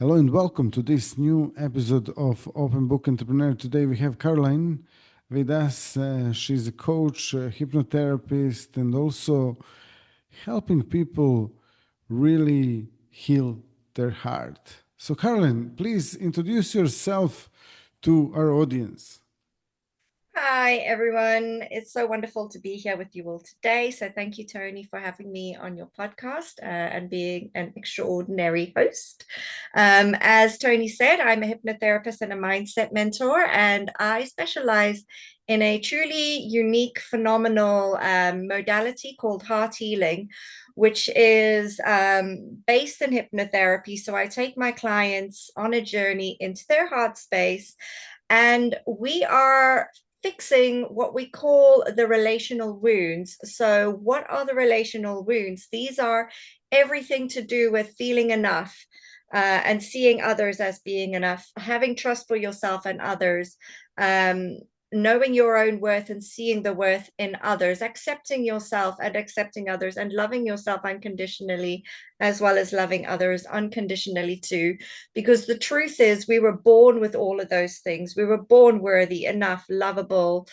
Hello and welcome to this new episode of Open Book Entrepreneur. Today we have Caroline with us. She's a coach, a hypnotherapist, and also helping people really heal their heart. So, Caroline, please introduce yourself to our audience. Hi, everyone. It's so wonderful to be here with you all today. So, thank you, Tony, for having me on your podcast and being an extraordinary host. As Tony said, I'm a hypnotherapist and a mindset mentor, and I specialize in a truly unique, phenomenal modality called heart healing, which is based in hypnotherapy. So, I take my clients on a journey into their heart space. And we are fixing what we call the relational wounds. So, what are the relational wounds? These are everything to do with feeling enough. And seeing others as being enough, having trust for yourself and others, um, knowing your own worth and seeing the worth in others, accepting yourself and accepting others, and loving yourself unconditionally, as well as loving others unconditionally too. Because the truth is, we were born with all of those things. We were born worthy, enough, lovable,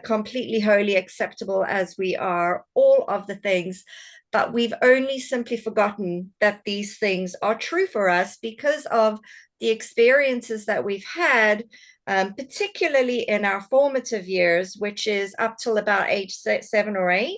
completely holy, acceptable as we are, all of the things. But we've only simply forgotten that these things are true for us because of the experiences that we've had, particularly in our formative years, which is up till about age 7 or 8,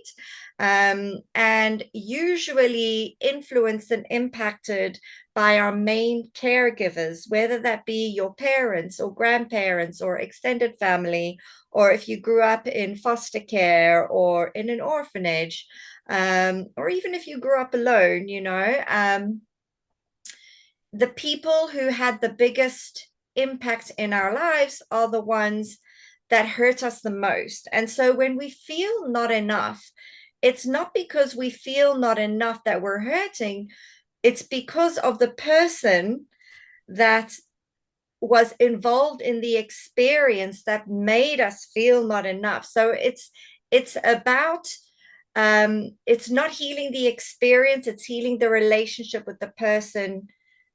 and usually influenced and impacted by our main caregivers, whether that be your parents or grandparents or extended family, or if you grew up in foster care or in an orphanage, or even if you grew up alone, the people who had the biggest impact in our lives are the ones that hurt us the most. And so when we feel not enough, it's not because we feel not enough that we're hurting, it's because of the person that was involved in the experience that made us feel not enough. So it's about it's not healing the experience, it's healing the relationship with the person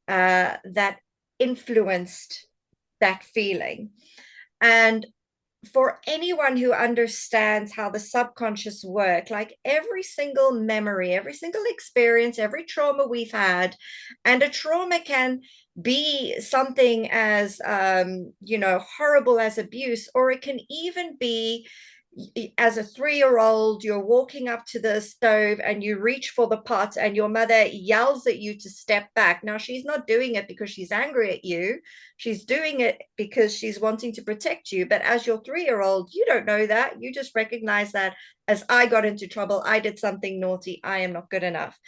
that influenced that feeling. And for anyone who understands how the subconscious work, like every single memory, every single experience, every trauma we've had, and a trauma can be something as horrible as abuse, or it can even be as a 3-year-old, you're walking up to the stove and you reach for the pot and your mother yells at you to step back. Now, she's not doing it because she's angry at you. She's doing it because she's wanting to protect you. But as your 3-year-old, you don't know that. You just recognize that as I got into trouble, I did something naughty, I am not good enough.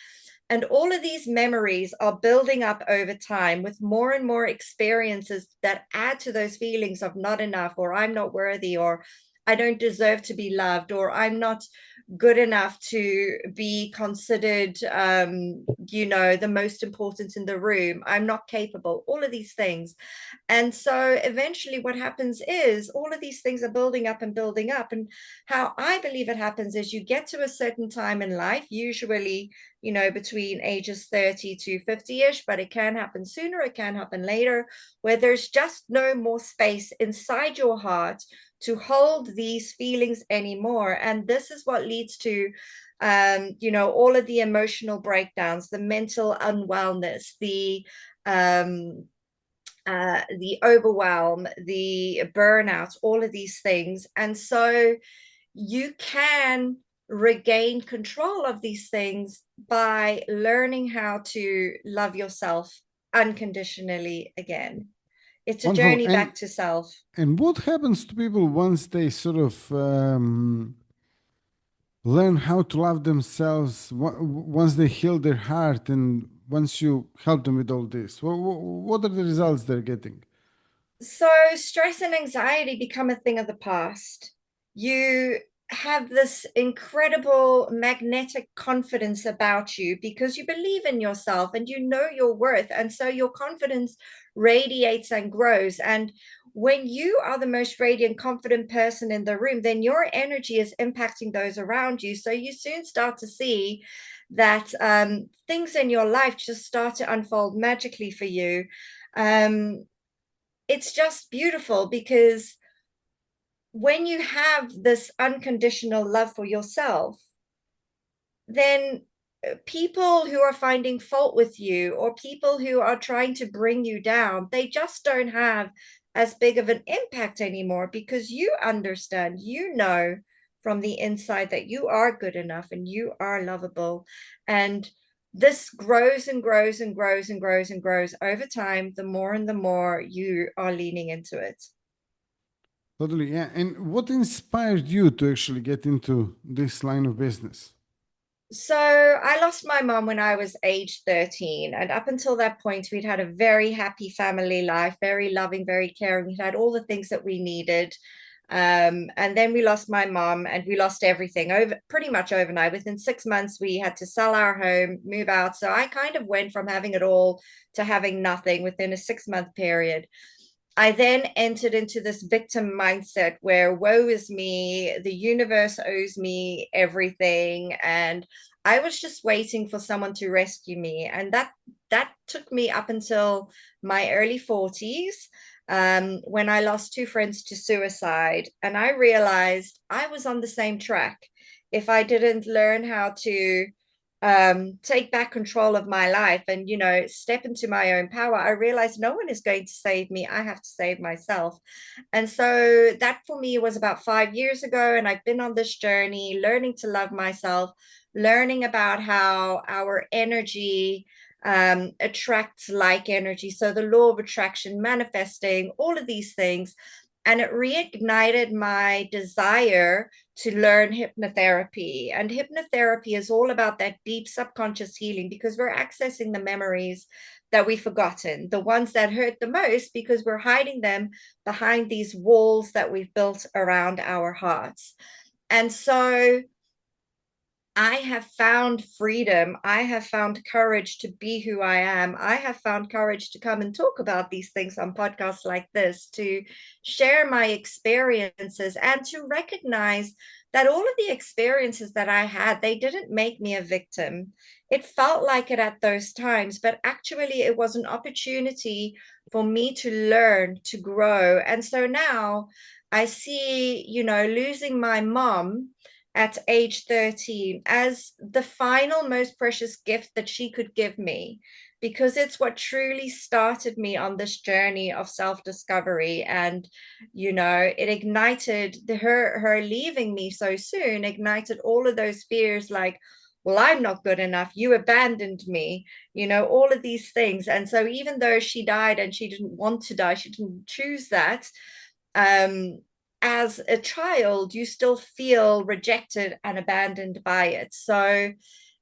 And all of these memories are building up over time with more and more experiences that add to those feelings of not enough, or I'm not worthy, or I don't deserve to be loved, or I'm not good enough to be considered, the most important in the room. I'm not capable, all of these things. And so eventually what happens is all of these things are building up and building up. And how I believe it happens is you get to a certain time in life, usually, between ages 30 to 50-ish, but it can happen sooner, it can happen later, where there's just no more space inside your heart to hold these feelings anymore. And this is what leads to all of the emotional breakdowns, the mental unwellness, the overwhelm, the burnout, all of these things. And so you can regain control of these things by learning how to love yourself unconditionally again. It's a Wonderful. journey back to self. And what happens to people once they sort of learn how to love themselves, once they heal their heart, and once you help them with all this? What are the results they're getting? So stress and anxiety become a thing of the past. You have this incredible magnetic confidence about you because you believe in yourself and you know your worth. And so your confidence radiates and grows. And when you are the most radiant, confident person in the room, then your energy is impacting those around you. So you soon start to see that things in your life just start to unfold magically for you. Um, it's just beautiful because when you have this unconditional love for yourself, then people who are finding fault with you or people who are trying to bring you down, they just don't have as big of an impact anymore because you understand, you know from the inside that you are good enough and you are lovable. And this grows and grows and grows and grows and grows over time, the more and the more you are leaning into it. Totally, yeah. And what inspired you to actually get into this line of business? So I lost my mom when I was age 13. And up until that point, we'd had a very happy family life, very loving, very caring. We'd had all the things that we needed. And then we lost my mom and we lost everything over pretty much overnight. Within 6 months, we had to sell our home, move out. So I kind of went from having it all to having nothing within a 6 month period. I then entered into this victim mindset where woe is me, the universe owes me everything, and I was just waiting for someone to rescue me. And that took me up until my early 40s, when I lost two friends to suicide. And I realized I was on the same track. If I didn't learn how to take back control of my life and step into my own power, I realized no one is going to save me. I have to save myself. And so that for me was about 5 years ago, and I've been on this journey learning to love myself, learning about how our energy attracts like energy, so the law of attraction, manifesting all of these things. And it reignited my desire to learn hypnotherapy. And hypnotherapy is all about that deep subconscious healing because we're accessing the memories that we've forgotten, the ones that hurt the most, because we're hiding them behind these walls that we've built around our hearts. And so I have found freedom. I have found courage to be who I am. I have found courage to come and talk about these things on podcasts like this, to share my experiences and to recognize that all of the experiences that I had, they didn't make me a victim. It felt like it at those times, but actually it was an opportunity for me to learn, to grow. And so now I see, losing my mom at age 13 as the final most precious gift that she could give me, because it's what truly started me on this journey of self-discovery. And it ignited her leaving me so soon, ignited all of those fears, like, well, I'm not good enough, you abandoned me, all of these things. And so even though she died and she didn't want to die, she didn't choose that, um, as a child, you still feel rejected and abandoned by it. So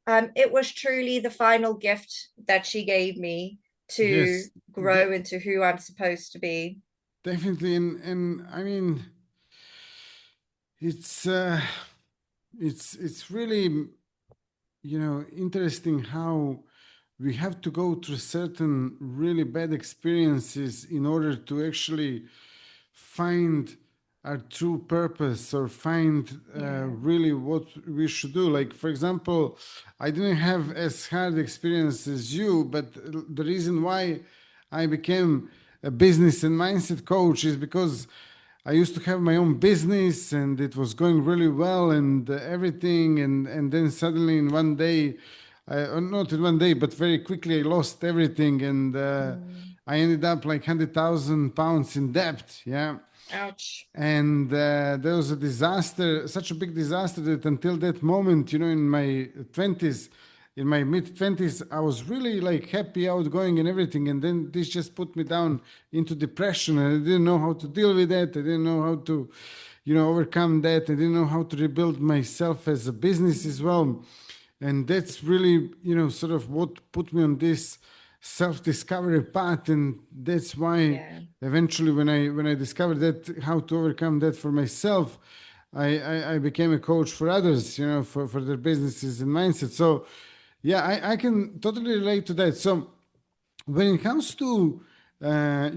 it was truly the final gift that she gave me to Yes, grow into who I'm supposed to be. definitely. And I mean, it's it's really, interesting how we have to go through certain really bad experiences in order to actually find our true purpose or find Yeah. really what we should do. Like, for example, I didn't have as hard experience as you, but the reason why I became a business and mindset coach is because I used to have my own business and it was going really well and everything. And then suddenly in one day, not in one day, but very quickly, I lost everything. And Mm. I ended up like 100,000 pounds in debt. Yeah. Ouch. And there was a disaster, such a big disaster that until that moment, in my 20s, in my mid 20s, I was really like happy, outgoing, and everything. And then this just put me down into depression, and I didn't know how to deal with that. I didn't know how to, overcome that. I didn't know how to rebuild myself as a business as well. And that's really, sort of what put me on this self-discovery path. And that's why Yeah. eventually when I discovered that how to overcome that for myself, I became a coach for others, for their businesses and mindset. So yeah, I can totally relate to that. So when it comes to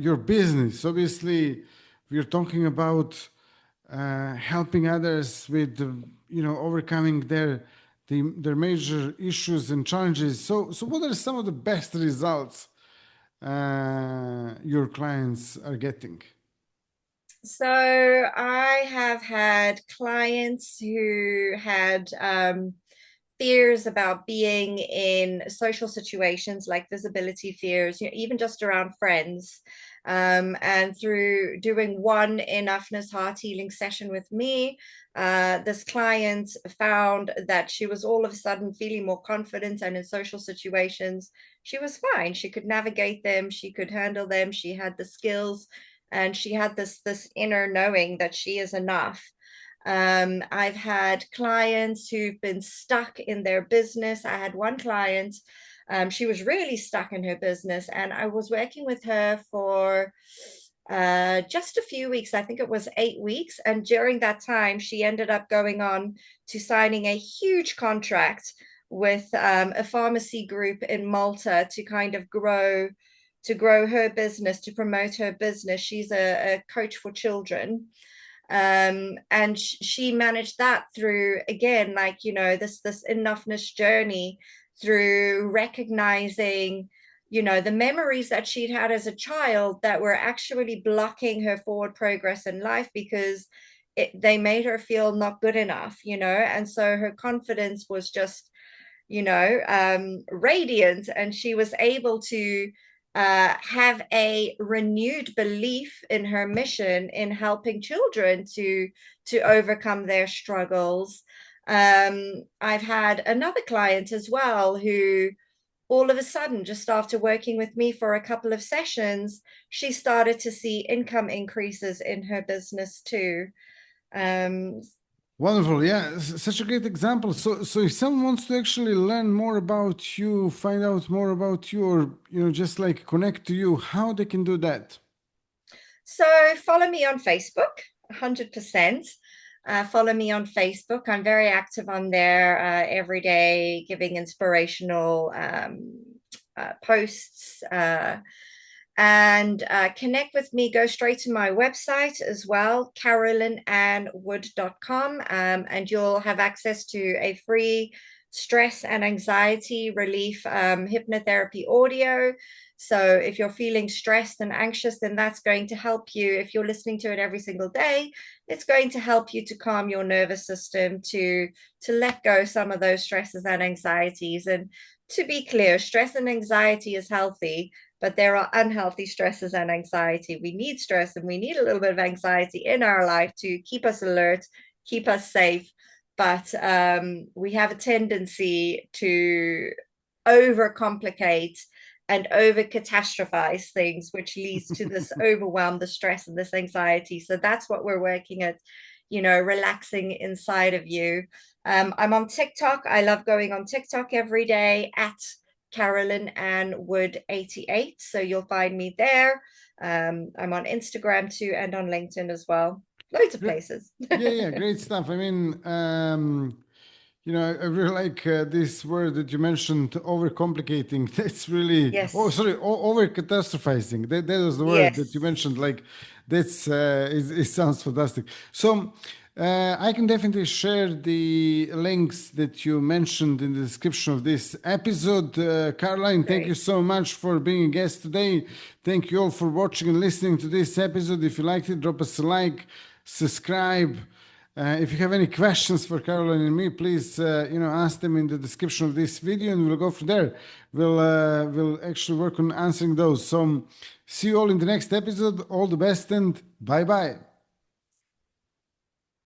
your business, obviously we're talking about helping others with overcoming their major issues and challenges. So what are some of the best results your clients are getting? So I have had clients who had fears about being in social situations, like visibility fears, even just around friends. And through doing one enoughness heart healing session with me, this client found that she was all of a sudden feeling more confident, and in social situations, she was fine. She could navigate them, she could handle them, she had the skills, and she had this inner knowing that she is enough. I've had clients who've been stuck in their business. I had one client, she was really stuck in her business, and I was working with her for just a few weeks. I think it was 8 weeks. And during that time, she ended up going on to signing a huge contract with a pharmacy group in Malta to kind of grow her business, to promote her business. She's a coach for children. And she managed that through, again, like, this enoughness journey, through recognizing, the memories that she'd had as a child that were actually blocking her forward progress in life, because they made her feel not good enough, and so her confidence was just, radiant, and she was able to have a renewed belief in her mission in helping children to overcome their struggles. I've had another client as well who, all of a sudden, just after working with me for a couple of sessions, she started to see income increases in her business too. Um, Wonderful, yeah, such a great example. So if someone wants to actually learn more about you, find out more about you, or just like connect to you, how they can do that? So follow me on Facebook, 100%. Follow me on Facebook. I'm very active on there every day, giving inspirational posts. And connect with me. Go straight to my website as well, carolynwood.com, and you'll have access to a free stress and anxiety relief hypnotherapy audio. So if you're feeling stressed and anxious, then that's going to help you. If you're listening to it every single day, it's going to help you to calm your nervous system, to let go some of those stresses and anxieties. And to be clear, stress and anxiety is healthy, but there are unhealthy stresses and anxiety. We need stress and we need a little bit of anxiety in our life to keep us alert, keep us safe. But we have a tendency to overcomplicate and over catastrophize things, which leads to this overwhelm, the stress, and this anxiety. So that's what we're working at, relaxing inside of you. I'm on TikTok. I love going on TikTok every day at Carolyn and Wood 88. So you'll find me there. I'm on Instagram too, and on LinkedIn as well. Loads of places. Yeah, great stuff. I mean, I really like this word that you mentioned, overcomplicating. That's really, oh, Yes. sorry, over catastrophizing. That was the word that you Yes. mentioned. Like, it sounds fantastic. So, I can definitely share the links that you mentioned in the description of this episode. Caroline, thank you Great. so much for being a guest today. Thank you all for watching and listening to this episode. If you liked it, drop us a like, subscribe. If you have any questions for Caroline and me, please, ask them in the description of this video, and we'll go from there. We'll actually work on answering those. So, see you all in the next episode. All the best, and bye bye.